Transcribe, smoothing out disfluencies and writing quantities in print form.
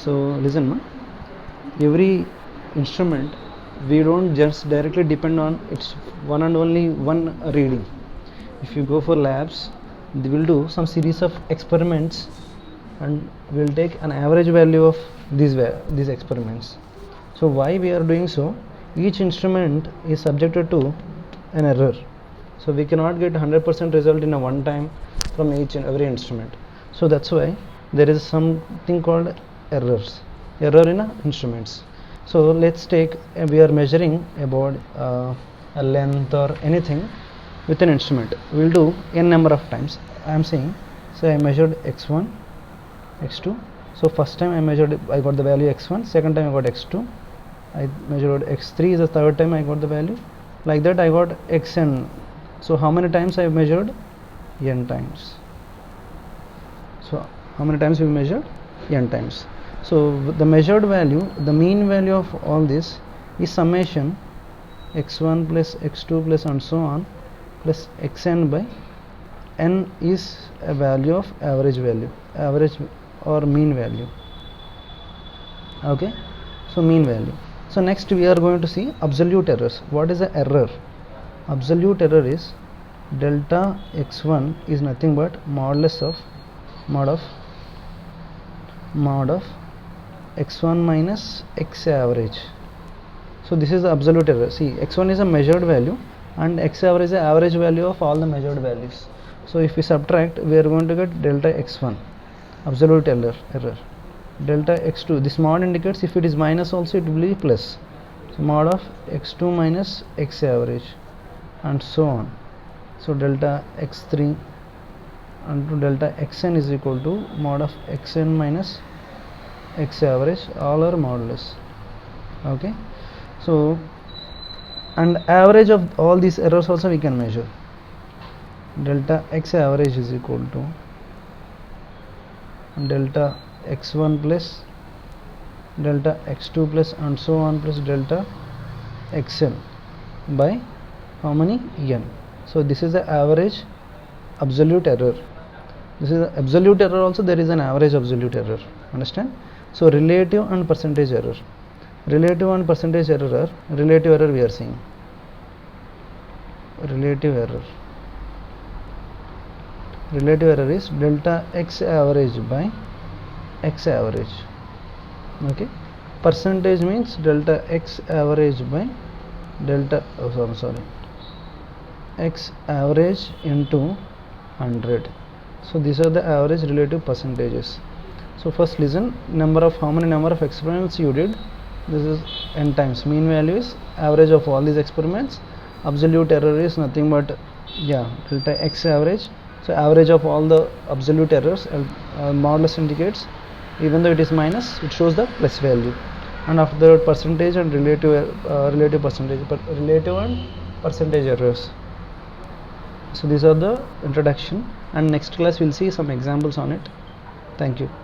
So listen, every instrument we don't just directly depend on its one and only one reading. If you go for labs, they will do some series of experiments and we'll take an average value of these experiments. So why we are doing so? Each instrument is subjected to an error, so we cannot get 100% result in a one time from each and every instrument. So that's why there is something called error in instruments. So let's take we are measuring about a length or anything with an instrument. We'll do n number of times. I am saying, so I measured x1, x2. So first time I measured, I got the value x1. Second time I got x2. I measured x3 is the third time I got the value. Like that I got xn. So how many times I measured? N times. So how many times we measured? N times. So the measured value, the mean value of all this is summation x1 plus x2 plus and so on plus xn by n is a value of average or mean value. Okay, so mean value. So next we are going to see absolute errors. What is the error? Absolute error is delta x1 is nothing but mod of x1 minus x average. So this is the absolute error. See, x1 is a measured value and x average is the average value of all the measured values. So if we subtract, we are going to get delta x1, absolute error. Delta x2, this mod indicates if it is minus also it will be plus. So mod of x2 minus x average and so on. So delta x3 and delta xn is equal to mod of xn minus x average, all are modulus. Okay, so and average of all these errors also we can measure. Delta x average is equal to delta x1 plus delta x2 plus and so on plus delta xn by how many? N. So this is the average absolute error. This is the absolute error also, there is an average absolute error. Understand? So relative and percentage error. Relative and percentage error are, relative error we are seeing. Relative error is delta x average by x average. Okay, percentage means delta x average by delta x average into 100. So these are the average relative percentages. So first listen, how many number of experiments you did. This is n times. Mean value is average of all these experiments. Absolute error is nothing but delta x average. So average of all the absolute errors, modulus indicates even though it is minus, it shows the plus value. And after that percentage and relative and percentage errors. So these are the introduction, and next class we'll see some examples on it. Thank you.